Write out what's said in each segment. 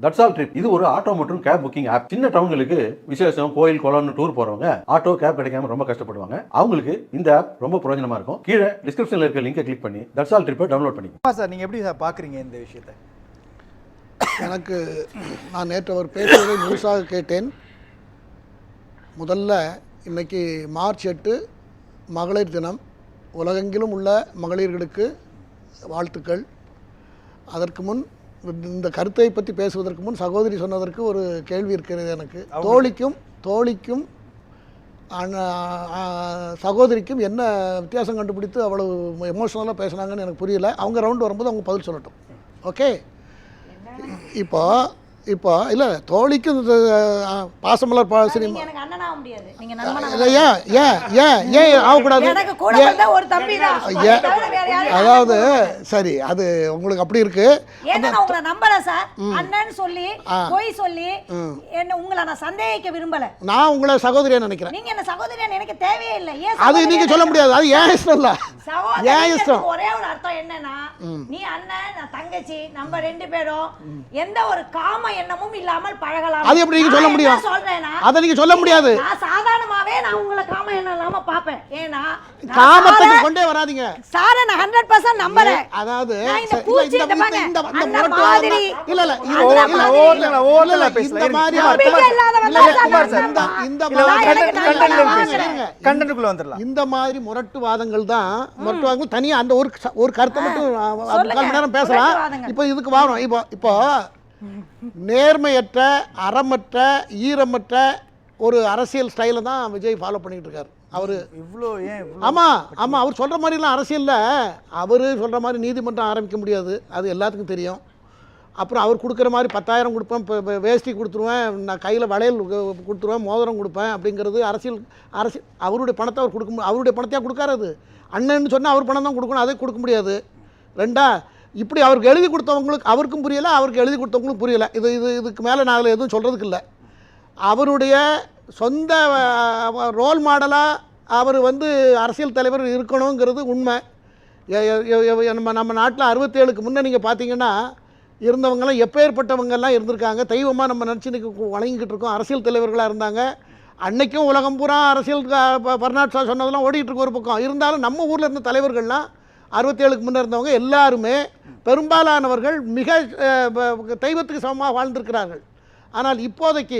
That's all trip இது ஒரு auto மற்றும் கேப் புக்கிங் ஆப். சின்ன டவுன்களுக்கு விசேஷம், கோயில், குளம்னு டூர் போறவங்க ஆட்டோ கேப் கிடைக்காம ரொம்ப கஷ்டப்படுவாங்க. அவங்களுக்கு இந்த ஆப் ரொம்ப பிரயோஜனமா இருக்கும். கீழே டிஸ்கிரிப்ஷன்ல இருக்க லிங்கை கிளிக் பண்ணி தட்ஸ் ஆல் ட்ரிப்பை டவுன்லோட் பண்ணிக்கோங்க. சார் நீங்க எப்படி சார் பாக்குறீங்க இந்த விஷயத்தை? எனக்கு நான் நேற்று அவர் பேசுவதை முழுசாக கேட்டேன். முதல்ல இன்னைக்கு மார்ச் 8 மகளிர் தினம். உலகெங்கிலும் உள்ள மகளிர்களுக்கு வாழ்த்துக்கள். அதற்கு முன் இந்த கருத்தை பற்றி பேசுவதற்கு முன் சகோதரி சொன்னதற்கு ஒரு கேள்வி இருக்கிறது எனக்கு. தோழிக்கும் சகோதரிக்கும் என்ன வித்தியாசம் கண்டுபிடித்து அவ்வளவு எமோஷனலாக பேசுனாங்கன்னு எனக்கு புரியல. அவங்க ரவுண்டு வரும்போது அவங்க பதில் சொல்லட்டும். ஓகே, இப்போ இல்லை தோழிக்கும் பாசமலர் சினிமா ஏன் ஆகக்கூடாது? அதாவது சரி, அது உங்களுக்கு அப்படி இருக்கு. நான் உங்களை சகோதரியா நினைக்கிறேன். அது நீங்க சொல்ல முடியாது. அது ஏன் இஷ்டம் இல்ல, ஏன் இஷ்டம். ஒரே ஒரு அர்த்தம் என்னன்னா, நீ அண்ணன் நான் தங்கச்சி, நம்ம ரெண்டு பேரும் எந்த ஒரு காம எண்ணமும் இல்லாமல் பழகலாம். அது எப்படி நீங்க சொல்ல முடியும்? அத நீங்க சொல்ல முடியாது. நான் சாதாரணமாவே நான் உங்களை காம எண்ணம் இல்லாம பாப்பேன். ஏனா காமத்துக்கு கொண்டே வராதீங்க சார். நான் 100% நம்புறேன். அதாவது இந்த மாதிரி இல்ல இந்த மாதிரி கண்டென்ட்குள்ள வந்துடலாம். இந்த மாதிரி முரட்டுவாதங்கள் தான் முரட்டுவாதங்கள். தனியா அந்த ஒரு கருத்தை மட்டும் 3 மணி நேரம் பேசலாம். இப்போ இதுக்கு வரோம். இப்போ நேர்மையற்ற, அறமற்ற, ஈரமற்ற ஒரு அரசியல் ஸ்டைலை தான் விஜய் ஃபாலோ பண்ணிட்டு இருக்காரு. அவரு ஆமா அவர் சொல்ற மாதிரிலாம் அரசியல்ல அவரு சொல்ற மாதிரி நீதிமன்றம் ஆரம்பிக்க முடியாது, அது எல்லாத்துக்கும் தெரியும். அப்புறம் அவர் கொடுக்குற மாதிரி 10,000 கொடுப்பேன், வேஷ்டி கொடுத்துருவேன், நான் கையில் வளையல் கொடுத்துருவேன், மோதிரம் கொடுப்பேன் அப்படிங்கிறது அரசியல். அவருடைய பணத்தை அவர் அவருடைய பணத்தையாக கொடுக்காது. அண்ணன்னு சொன்னால் அவர் பணம் தான் கொடுக்கணும், அதை கொடுக்க முடியாது. ரெண்டா இப்படி அவருக்கு எழுதி கொடுத்தவங்களுக்கு அவருக்கும் புரியலை, அவருக்கு எழுதி கொடுத்தவங்களுக்கும் புரியலை. இதுக்கு மேலே நான் அதில் எதுவும் சொல்கிறதுக்கு இல்லை. அவருடைய சொந்த ரோல் மாடலாக அவர் அரசியல் தலைவர் இருக்கணுங்கிறது உண்மை. நம்ம நாட்டில் 67க்கு முன்னே நீங்கள் பார்த்தீங்கன்னா இருந்தவங்கெல்லாம் எப்பேற்பட்டவங்கெல்லாம் இருந்திருக்காங்க. தெய்வமாக நம்ம நினச்சி வணங்கிக்கிட்டு இருக்கோம். அரசியல் தலைவர்களாக இருந்தாங்க. அன்றைக்கும் உலகம் பூரா அரசியல் பர்னாட் ஷா சொன்னதெல்லாம் ஓடிக்கிட்டு இருக்க ஒரு பக்கம் இருந்தாலும், நம்ம ஊரில் இருந்த தலைவர்கள்லாம் 67க்கு முன்னே இருந்தவங்க எல்லாருமே பெரும்பாலானவர்கள் மிக தெய்வத்துக்கு சமமாக வாழ்ந்திருக்கிறார்கள். ஆனால் இப்போதைக்கு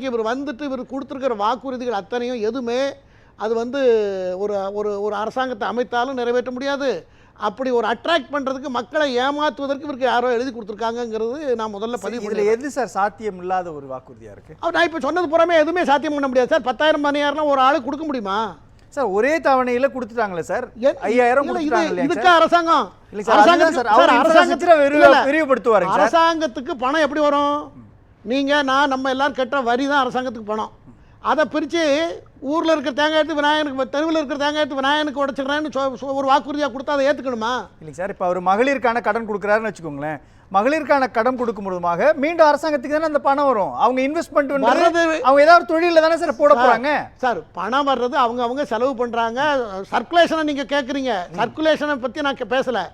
இவர் இவர் கொடுத்துருக்கிற வாக்குறுதிகள் அத்தனையும் எதுவுமே அது ஒரு அரசாங்கத்தை அமைத்தாலும் நிறைவேற்ற முடியாது. அப்படி ஒரு அட்ராக்ட் பண்ணுறதுக்கு, மக்களை ஏமாற்றுவதற்கு இவருக்கு யாரோ எழுதி கொடுத்துருக்காங்கிறது நான் முதல்ல பதிவு பண்ணி. எது சார் சாத்தியம் இல்லாத ஒரு வாக்குறுதியாக இருக்குது? நான் இப்போ சொன்னது புறமே எதுவுமே சாத்தியம் பண்ண முடியாது சார். 10,000 மணியாரெலாம் ஒரு ஆளுக்கு கொடுக்க முடியுமா சார்? ஒரே தவணையில் கொடுத்துட்டாங்களே சார், 5,000. இதுக்கு அரசாங்கம் அரசாங்கத்துக்கு பணம் எப்படி வரும்? நம்ம எல்லாரும் கட்டுற வரி தான் அரசாங்கத்துக்கு பணம். அதை பிரித்து ஊரில் இருக்கிற தேங்காய் எடுத்து விநாயகனுக்கு, தெருவில் இருக்கிற தேங்காய் எடுத்து விநாயகனுக்கு உடச்சிக்கிறேன்னு ஒரு வாக்குறுதியாக கொடுத்தா அதை ஏற்றுக்கணுமா? இல்லைங்க சார். இப்போ அவர் மகளிருக்கான கடன் கொடுக்குறாருன்னு வச்சுக்கோங்களேன். மகளிருக்கான கடன் கொடுக்கும் மூலமாக மீண்டும் அரசாங்கத்துக்கு தானே அந்த பணம் வரும். அவங்க இன்வெஸ்ட்மெண்ட் வர்றது, அவங்க ஏதாவது தொழிலில் தானே சார் போட போகிறாங்க சார். பணம் வர்றது அவங்க செலவு பண்ணுறாங்க. சர்க்குலேஷனை நீங்கள் கேட்குறீங்க. சர்க்குலேஷனை பற்றி நான் பேசலை.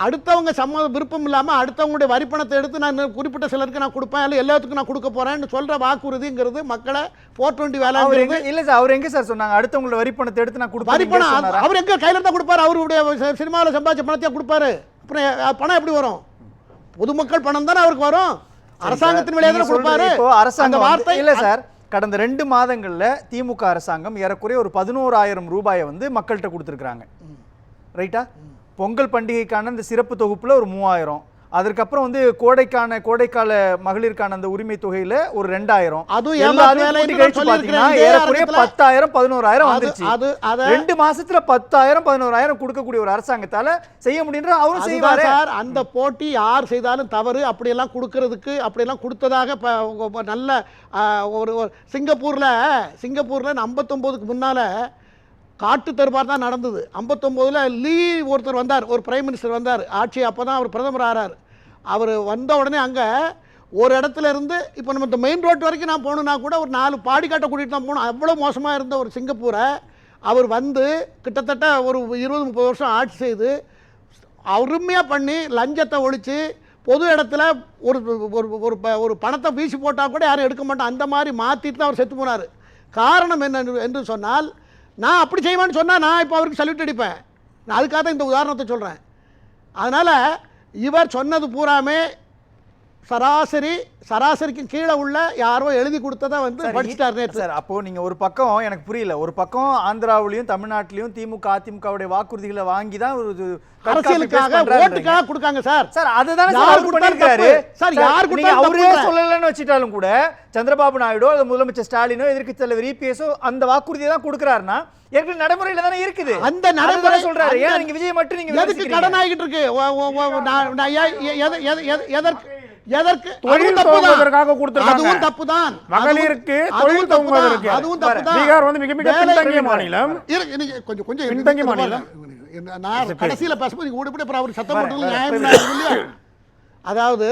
அடுத்தவங்க விருப்பம் இல்லாமல் அடுத்தவங்களுடைய வரி பணத்தை எடுத்து நான் குறிப்பிட்ட சிலருக்கு நான் கொடுப்பேன், இல்லை எல்லாத்துக்கும் நான் கொடுக்க போறேன்னு சொல்ற வாக்குறுதிங்கிறது மக்களை 420 வேலை இல்லை சார். அவர் எங்க சார் சொன்னாங்க அடுத்தவங்களோட வரி பணத்தை எடுத்து நான் கொடுப்பேன்? வரி பணம் அவர் எங்க கையில தான் கொடுப்பாரு. அவருடைய சினிமாவில் சம்பாதிச்ச பணத்தையே கொடுப்பாரு. அப்புறம் பணம் எப்படி வரும்? பொதுமக்கள் பணம் தானே அவருக்கு வரும். அரசாங்கத்தின் வழியாக தான் கொடுப்பாரு. அரசாங்க வார்த்தை இல்லை சார். கடந்த 2 மாதங்கள்ல திமுக அரசாங்கம் ஏறக்குறைய ஒரு 11,000 ரூபாயை மக்கள்கிட்ட கொடுத்துருக்காங்க. ரைட்டா? பொங்கல் பண்டிகைக்கான இந்த சிறப்பு தொகுப்புல ஒரு 3,000, அதற்கப்புறம் கோடைக்கால மகளிருக்கான அந்த உரிமை தொகையில ஒரு 2,000, ஏறக்குறைய 10,000 11,000 வந்துருச்சு. 2 மாசத்துல 10,000 11,000 கொடுக்கக்கூடிய ஒரு அரசாங்கத்தால செய்ய முடியுன்ற அவரும் செய்வாரு. அந்த போட்டி யார் செய்தாலும் தவறு. அப்படியெல்லாம் கொடுக்கறதுக்கு அப்படியெல்லாம் கொடுத்ததாக நல்ல ஒரு சிங்கப்பூர்ல 59க்கு முன்னால காட்டு தருபார் தான் நடந்தது. 59ல் லீ ஒருத்தர் வந்தார், ஒரு பிரைம் மினிஸ்டர் வந்தார். ஆட்சி அப்போ தான் அவர் பிரதமர் ஆகிறார். அவர் வந்த உடனே அங்கே ஒரு இடத்துல இருந்து இப்போ நம்ம இந்த மெயின் ரோட் வரைக்கும் நான் போகணுன்னா கூட ஒரு 4 பாடிக்காட்டை கூட்டிகிட்டு தான் போகணும். அவ்வளோ மோசமாக இருந்த ஒரு சிங்கப்பூரை அவர் கிட்டத்தட்ட ஒரு 20-30 வருஷம் ஆட்சி செய்து அருமையாக பண்ணி லஞ்சத்தை ஒழித்து பொது இடத்துல ஒரு ஒரு ஒரு ஒரு பணத்தை வீசி போட்டால் கூட யாரும் எடுக்க மாட்டோம். அந்த மாதிரி மாற்றிட்டு தான் அவர் செத்து போனார். காரணம் என்ன என்று சொன்னால், நான் அப்படி செய்வேன்னு சொன்னால் நான் இப்போ அவருக்கு சல்யூட் அடிப்பேன். நான் அதுக்காக தான் இந்த உதாரணத்தை சொல்கிறேன். அதனால் இவர் சொன்னது பூராமே சராசரிக்கு கீழே உள்ள யாரோ எழுதி கொடுத்ததை வந்து படிச்சிட்டார் நேற்று. சார் அப்போ நீங்க ஒரு பக்கம் எனக்கு புரியல, ஒரு பக்கம் ஆந்திராவிலையும் தமிழ்நாட்டிலையும் திமுக அதிமுகவுடைய வாக்குறுதிகளை வாங்கி தான் ஒரு அரசியலுக்காக ஓட்டுக்காக கொடுக்காங்க சார். சார் அதுதான் யார் கொடுத்தாரு சார், யார் கொடுத்தாரு அவரே சொல்லலன்னு வச்சிட்டாலும் கூட சந்திரபாபு நாயுடு அல்லது முதலமைச்சர் ஸ்டாலினோ எதிர்க்கட்சி தலைவர் இபிஎஸோ அந்த வாக்குறுதியை தான் கொடுக்கறாருன்னா ஏற்கனவே நடைமுறையில தானே இருக்குது. அந்த நடைமுறை சொல்றாரு. ஏன் நீங்க விஜய் மட்டும் நீங்க எதுக்கு கடன் ஆகிட்டு இருக்கு? எதற்கு தொழில் துவங்குவதற்காக கொடுத்திருக்காங்க. அதுவும் தப்புதான். மகளிருக்கு தொழில் துவங்குவதற்கு. அதுவும் தப்புதான். பீகார் வந்து மிக மிக பின்தங்கிய மாநிலம். கொஞ்சம் பின்தங்கிய மாநிலம். நான் கடைசியில பேசும்போது நீங்க ஓடி போய் அப்புறம் அவர் சத்தம் போட்டு நியாயம் இல்லையா? அதாவது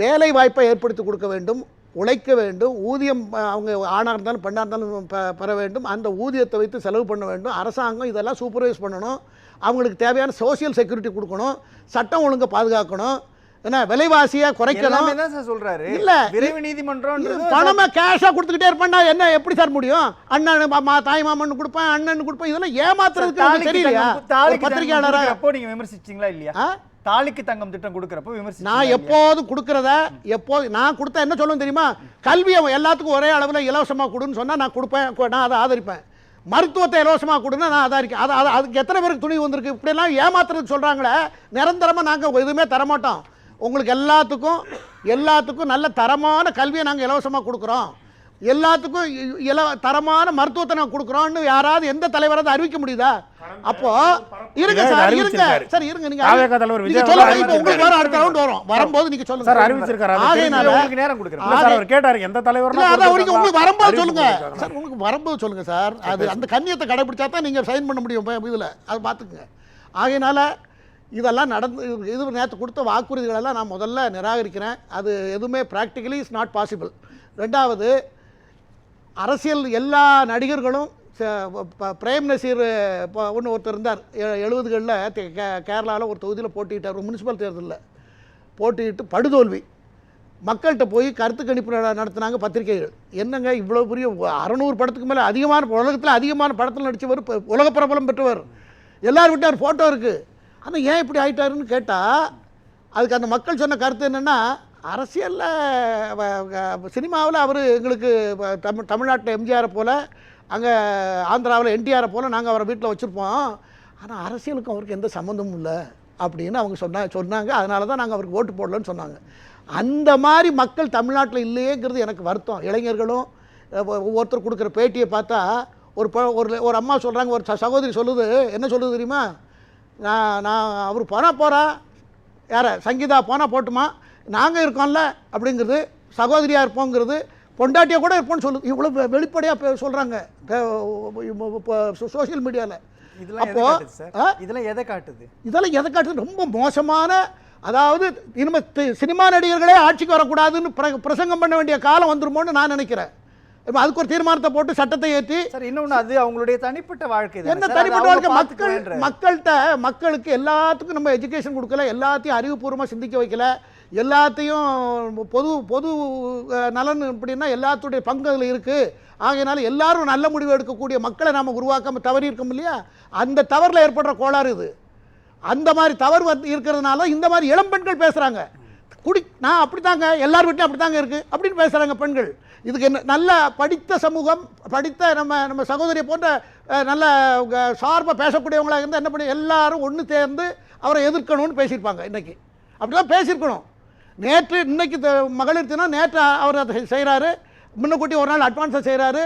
வேலை வாய்ப்பை ஏற்படுத்தி கொடுக்க வேண்டும், உழைக்க வேண்டும், ஊதியம் அவங்க ஆணாக இருந்தாலும் பெண்ணாக இருந்தாலும் பெற வேண்டும், அந்த ஊதியத்தை வைத்து செலவு பண்ண வேண்டும். அரசாங்கம் இதெல்லாம் சூப்பர்வைஸ் பண்ணணும், அவங்களுக்கு தேவையான சோசியல் செக்யூரிட்டி கொடுக்கணும், சட்டம் ஒழுங்கை பாதுகாக்கணும், என்ன விலைவாசியை குறைக்கணும். சொல்றாரு இல்ல விரைவு நீதிமன்றம் பணமா கேஷா கொடுத்துக்கிட்டே இருப்பேன்டா, என்ன எப்படி சார் முடியும்? அண்ணன் தாய் மாமன் கொடுப்பேன், அண்ணன் கொடுப்பேன், இதெல்லாம் ஏமாத்துறதுக்கு தெரியலையா? பத்திரிகையாளரா அப்போ நீங்க விமர்சிச்சீங்களா இல்லையா? தாலிக்கு தங்கம் திட்டம் கொடுக்கறப்போ விமர்சி. நான் எப்போதும் கொடுக்கறத நான் கொடுத்தா என்ன சொல்லுவேன் தெரியுமா? கல்வியை எல்லாத்துக்கும் ஒரே அளவில் இலவசமாக கொடுன்னு சொன்னால் நான் கொடுப்பேன், நான் அதை ஆதரிப்பேன். மருத்துவத்தை இலவசமாக கொடுன்னா நான் ஆதரிக்கேன். அதுக்கு எத்தனை பேருக்கு துணி வந்திருக்கு? இப்படியெல்லாம் ஏமாத்துறதுக்கு சொல்கிறாங்களே, நிரந்தரமாக நாங்கள் எதுவுமே தரமாட்டோம். உங்களுக்கு எல்லாத்துக்கும் நல்ல தரமான கல்வியை நாங்கள் இலவசமாக கொடுக்குறோம், எல்லாத்துக்கும் தரமான மருத்துவத்தை நாங்கள் கொடுக்குறோம்னு யாராவது எந்த தலைவராவது அறிவிக்க முடியுதா? அப்போ இருங்க சார், இருங்க சார், இருங்க. நீங்க சொல்லுங்க, இப்போ உங்களுக்கு வர அடுத்த ரவுண்ட் வரும், வரும்போது நீங்க சொல்லுங்க சார். அறிவிச்சிருக்காரு. ஆகையினால உங்களுக்கு நேரம் கொடுக்குறேன் சார். அவர் கேட்டாரு எந்த தலைவர்னா அதான் உங்களுக்கு வரும்போது சொல்லுங்க சார், உங்களுக்கு வரும்போது சொல்லுங்க சார். அது அந்த கண்ணியத்தை கடைபிடிச்சா தான் நீங்க சைன் பண்ண முடியும் இதில், அதை பார்த்துக்குங்க. ஆகையினால இதெல்லாம் இது நேற்று கொடுத்த வாக்குறுதிகளெல்லாம் நான் முதல்ல நிராகரிக்கிறேன். அது எதுவுமே ப்ராக்டிக்கலி இஸ் நாட் பாசிபிள். ரெண்டாவது, அரசியல் எல்லா நடிகர்களும் பிரேம் நசீர் ஒருத்தர் இருந்தார் 70களில் கேரளாவில் ஒரு தொகுதியில் போட்டிட்டார், ஒரு முனிசிபல் தேர்தலில் போட்டிட்டு படுதோல்வி. மக்கள்கிட்ட போய் கருத்து கணிப்பு நடத்தினாங்க பத்திரிகைகள். என்னங்க இவ்வளோ பெரிய 600 படத்துக்கு மேலே அதிகமான உலகத்தில் அதிகமான படத்தில் நடித்தவர், உலக பிரபலம் பெற்றவர், எல்லாரும் விட்டு அவர் ஃபோட்டோ இருக்குது. ஆனால் ஏன் இப்படி ஆகிட்டாருன்னு கேட்டால் அதுக்கு அந்த மக்கள் சொன்ன கருத்து என்னென்னா, அரசியலில் சினிமாவில் அவர் எங்களுக்கு தமிழ்நாட்டில் எம்ஜிஆரை போல், அங்கே ஆந்திராவில் என்டிஆரை போல் நாங்கள் அவரை வீட்டில் வச்சுருப்போம், ஆனால் அரசியலுக்கும் அவருக்கு எந்த சம்மந்தமும் இல்லை அப்படின்னு அவங்க சொன்னாங்க. அதனால தான் நாங்கள் அவருக்கு ஓட்டு போடலன்னு சொன்னாங்க. அந்த மாதிரி மக்கள் தமிழ்நாட்டில் இல்லையேங்கிறது எனக்கு வருத்தம். இளைஞர்களும் ஒவ்வொருத்தர் கொடுக்குற பேட்டியை பார்த்தா ஒரு அம்மா சொல்கிறாங்க, ஒரு சகோதரி சொல்லுது, என்ன சொல்லுது தெரியுமா? நான் அவர் போகிறா யாரை சங்கீதா போனால் போட்டுமா, நாங்கள் இருக்கோம்ல அப்படிங்கிறது, சகோதரியாக இருப்போங்கிறது, பொண்டாட்டியாக கூட இருப்போம்னு சொல்லுது. இவ்வளோ வெளிப்படையாக சொல்கிறாங்க சோஷியல் மீடியாவில். அப்போது இதெல்லாம் எதை காட்டுது? ரொம்ப மோசமான, அதாவது இனிமேல் சினிமா நடிகர்களே ஆட்சிக்கு வரக்கூடாதுன்னு பிரசங்கம் பண்ண வேண்டிய காலம் வந்துருமோன்னு நான் நினைக்கிறேன். இப்போ அதுக்கு ஒரு தீர்மானத்தை போட்டு சட்டத்தை ஏற்றி, சார் இன்னொன்று அது அவங்களுடைய தனிப்பட்ட வாழ்க்கை. என்ன தனிப்பட்ட வாழ்க்கை? மக்களுக்கு எல்லாத்துக்கும் நம்ம எஜுகேஷன் கொடுக்கல, எல்லாத்தையும் அறிவுபூர்வமாக சிந்திக்க வைக்கல, எல்லாத்தையும் பொது நலன் அப்படின்னா எல்லாத்துடைய பங்கு அதில் இருக்குது. ஆகையினால எல்லாரும் நல்ல முடிவு எடுக்கக்கூடிய மக்களை நாம் உருவாக்காமல் தவறி இருக்கோம் இல்லையா? அந்த தவறில் ஏற்படுற கோளாறு இது. அந்த மாதிரி தவறு இருக்கிறதுனால இந்த மாதிரி இளம் பெண்கள் பேசுகிறாங்க. நான் அப்படித்தாங்க, எல்லார் வீட்லையும் அப்படித்தாங்க இருக்குது அப்படின்னு பேசுகிறாங்க பெண்கள். இதுக்கு என்ன, நல்ல படித்த சமூகம், படித்த நம்ம சகோதரியை போன்ற நல்ல சார்பாக பேசக்கூடியவங்களாக இருந்தால் என்ன பண்ணி எல்லாரும் ஒன்று சேர்ந்து அவரை எதிர்க்கணும்னு பேசியிருப்பாங்க. இன்றைக்கி அப்படிலாம் பேசியிருக்கணும். இன்னைக்கு மகளிர் தினம், நேற்று அவர் அதை செய்கிறாரு, முன்னக்கூட்டி ஒரு நாள் அட்வான்ஸாக செய்கிறாரு.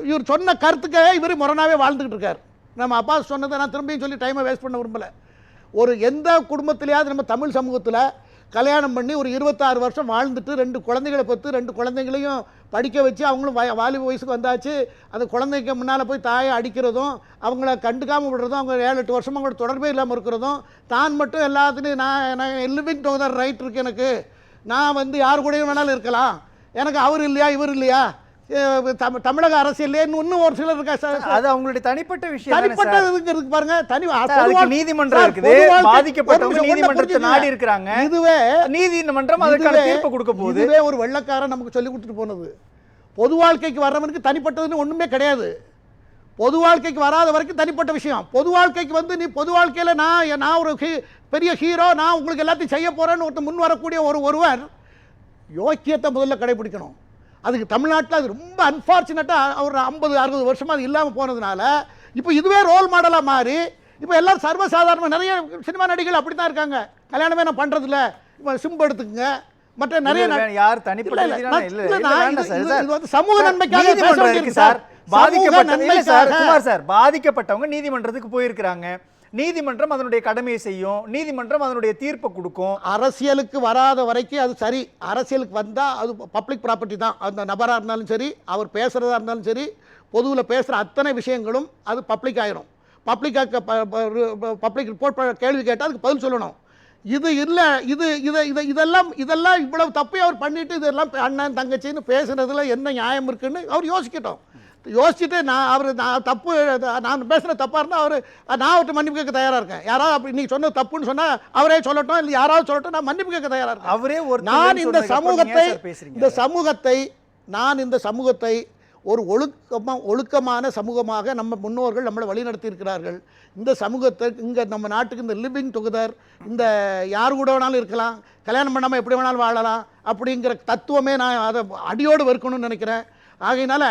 இவர் சொன்ன கருத்துக்கே இவர் முரணாவே வாழ்ந்துக்கிட்டு இருக்கார். நம்ம அப்பா சொன்னதை நான் திரும்பியும் சொல்லி டைமை வேஸ்ட் பண்ண விரும்பலை. ஒரு எந்த குடும்பத்திலேயாவது நம்ம தமிழ் சமூகத்தில் கல்யாணம் பண்ணி ஒரு 26 வருஷம் வாழ்ந்துட்டு 2 குழந்தைகளை பெற்று 2 குழந்தைங்களையும் படிக்க வச்சு அவங்களும் வாலிப வயசுக்கு வந்தாச்சு, அந்த குழந்தைக்கு முன்னால் போய் தாயை அடிக்கிறதும், அவங்கள கண்டுக்காமல் விடுறதும், அவங்க 7-8 வருஷமாக அவங்களோட தொடர்பே இல்லாமல் இருக்கிறதும், தான் மட்டும் எல்லாத்துலேயும் நான் லிவிங் டுகெதர் ரைட் இருக்குது எனக்கு, நான் யார் கூடயும் வேணாலும் இருக்கலாம், எனக்கு அவர் இல்லையா இவர் இல்லையா, தமிழக அரசியலே இன்னும் ஒரு சிலர் இருக்கா சார். அது அவங்களுடைய தனிப்பட்ட விஷயம் தானே தனிப்பட்ட சார். இதுக்கு இருக்கு பாருங்க. அதுக்கு நீதிமன்றம் இருக்குது, பாதிக்கப்பட்டவங்க நீதிமன்றத்தை நாடி இருக்கிறாங்க. இதுவே நீதிமன்றம் அதற்கான தீர்ப்பு கொடுக்க போகுது. இதுவே ஒரு வெள்ளக்காரன் நமக்கு சொல்லி கொடுத்துட்டு போனது. பொது வாழ்க்கைக்கு வர்றவனுக்கு தனிப்பட்டதுன்னு ஒண்ணுமே கிடையாது. பொது வாழ்க்கைக்கு வராத வரைக்கும் தனிப்பட்ட விஷயம். பொது வாழ்க்கைக்கு வந்து நீ பொது வாழ்க்கையில நான் ஒரு பெரிய ஹீரோ, நான் உங்களுக்கு எல்லாத்தையும் செய்ய போறேன்னு ஒருத்தர் முன் வரக்கூடிய ஒருவர் யோக்கியத்தை முதல்ல கடைபிடிக்கணும். அதுக்கு தமிழ்நாட்டில் அது ரொம்ப அன்ஃபார்ச்சுனேட்டாக ஒரு 50-60 வருஷமாக அது இல்லாமல் போனதுனால இப்போ இதுவே ரோல் மாடலாக மாறி இப்போ எல்லாரும் சர்வசாதாரணமாக நிறைய சினிமா நடிகைகள் அப்படி தான் இருக்காங்க. கல்யாணமே நான் பண்ணுறதில்ல, இப்போ சிம்பு எடுத்துக்குங்க, மற்ற நிறைய யார் தனிப்பட்ட சமூக நன்மைக்காக சார். பாதிக்கப்பட்டவங்க நீதிமன்றத்துக்கு போயிருக்கிறாங்க. நீதிமன்றம் அதனுடைய கடமையை செய்யும், நீதிமன்றம் அதனுடைய தீர்ப்பை கொடுக்கும். அரசியலுக்கு வராத வரைக்கும் அது சரி. அரசியலுக்கு வந்தால் அது பப்ளிக் ப்ராப்பர்ட்டி தான். அந்த நபராக இருந்தாலும் சரி, அவர் பேசுகிறதா இருந்தாலும் சரி, பொதுவில் பேசுகிற அத்தனை விஷயங்களும் அது பப்ளிக் ஆயிரும். பப்ளிக் ரிப்போர்ட் கேள்வி கேட்டால் அதுக்கு பதில் சொல்லணும். இது இல்லை, இதெல்லாம் இவ்வளவு தப்பை அவர் பண்ணிட்டு இதெல்லாம் அண்ணன் தங்கச்சின்னு பேசுனதுல என்ன நியாயம் இருக்குன்னு அவர் யோசிக்கட்டும். யோசிச்சுட்டு நான் பேசுகிற தப்பாக இருந்தால் நான் அவர்கிட்ட மன்னிப்பு கேட்க தயாராக இருக்கேன். யாராவது அப்படி நீங்கள் சொன்னது தப்புன்னு சொன்னால் அவரே சொல்லட்டும், இல்லை யாராவது சொல்லட்டும், நான் மன்னிப்பு கேட்க தயாராக இருக்கேன். அவரே நான் இந்த சமூகத்தை ஒரு ஒழுக்கமான சமூகமாக நம்ம முன்னோர்கள் நம்மளை வழிநடத்தி இருக்கிறார்கள். இந்த சமூகத்தை இங்கே நம்ம நாட்டுக்கு இந்த லிவிங் டுகெதர், இந்த யார் கூட வேணாலும் இருக்கலாம், கல்யாணம் பண்ணாமல் எப்படி வேணாலும் வாழலாம் அப்படிங்கிற தத்துவமே நான் அதை அடியோடு வெறுக்கணும்னு நினைக்கிறேன். ஆகையினால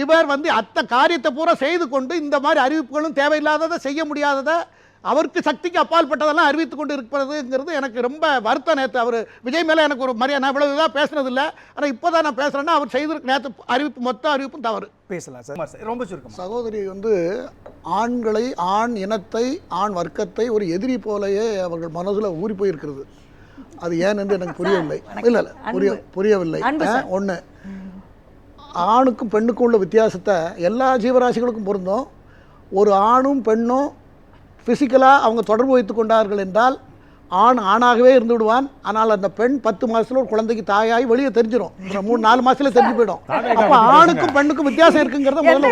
இவர் வந்து அத்த காரியத்தை பூரா செய்து கொண்டு இந்த மாதிரி அறிவிப்புகளும் தேவையில்லாததை செய்ய முடியாததை அவருக்கு சக்திக்கு அப்பாற்பட்டதெல்லாம் அறிவித்து கொண்டு இருப்பதுங்கிறது எனக்கு ரொம்ப வருத்தம். நேற்று அவர் விஜய் மேலே எனக்கு ஒரு மரியாதை, நான் இவ்வளவு இதாக பேசுனதில்லை, ஆனால் இப்போ தான் நான் பேசுகிறேன்னா அவர் செய்திருக்க நேற்று அறிவிப்பு மொத்த அறிவிப்பும் தவறு. பேசலாம் சார், ரொம்ப சுருக்கம். சகோதரி வந்து ஆண்களை, ஆண் இனத்தை, ஆண் வர்க்கத்தை ஒரு எதிரி போலயே அவர்கள் மனதில் ஊறி போயிருக்கிறது. அது ஏன் என்று எனக்கு புரியவில்லை. இல்லை புரியவில்லை. ஒன்று, ஆணுக்கும் பெண்ணுக்கும் உள்ள வித்தியாசத்தை எல்லா ஜீவராசிகளுக்கும் பொருந்தும். ஒரு ஆணும் பெண்ணும் ஃபிசிக்கலாக அவங்க தொடர்பு வைத்து கொண்டார்கள் என்றால் ஆண் ஆணாகவே இருந்து விடுவான். ஆனால் அந்த பெண் 10 மாதத்தில் ஒரு குழந்தைக்கு தாயாகி வெளியே தெரிஞ்சிடும். 3-4 மாதத்தில் தெரிஞ்சு போயிடும். அப்போ ஆணுக்கும் பெண்ணுக்கும் வித்தியாசம் இருக்குங்கிறத முதல்ல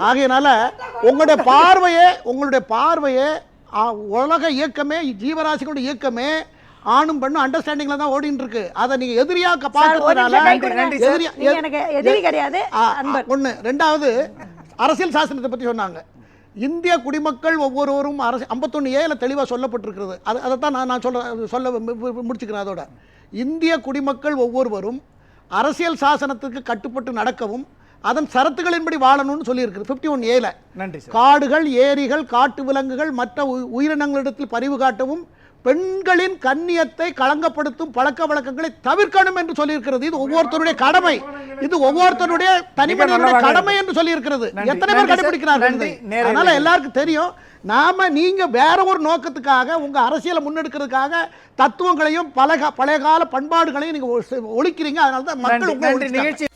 ஆகையினால உங்களுடைய பார்வையே உலக இயக்கமே, ஜீவராசிகளுடைய இயக்கமே ஆணும் பெண்ணும் அண்டர்ஸ்டாண்டிங்ல தான் ஓடிட்டு இருக்கு. அதை நீங்க எதிரியாக பார்க்கறதுனால எதிரி கிடையாது. ஒண்ணு. ரெண்டாவது, அரசியல் சாசனத்தை பத்தி சொன்னாங்க. இந்திய குடிமக்கள் ஒவ்வொருவரும் 51A தெளிவாக சொல்லப்பட்டிருக்கிறது. அதைத்தான் நான் சொல்ல முடிச்சுக்கிறேன். அதோட இந்திய குடிமக்கள் ஒவ்வொருவரும் அரசியல் சாசனத்துக்கு கட்டுப்பட்டு நடக்கவும் அதன் சரத்துகளின்படி வாழணும்னு சொல்லியிருக்கிறது 51A. நன்றி. காடுகள், ஏரிகள், காட்டு விலங்குகள், மற்ற உயிரினங்களிடத்தில் பரிவு காட்டவும், பெண்களின் கண்ணியத்தை களங்கப்படுத்தும் பழக்க வழக்கங்களை தவிர்க்கணும் என்று சொல்லியிருக்கிறது. இது ஒவ்வொருத்தருடைய கடமை. இது ஒவ்வொருத்தருடைய தனிமனிதனுடைய கடமை என்று சொல்லியிருக்கிறது. எத்தனை பேர் கடைபிடிக்கிறார்கள்? அதனால எல்லாருக்கும் தெரியும். நீங்க வேற ஒரு நோக்கத்துக்காக உங்க அரசியலை முன்னெடுக்கிறதுக்காக தத்துவங்களையும் பழைய கால பண்பாடுகளையும் நீங்க ஒழிக்கிறீங்க. அதனால தான் மக்கள்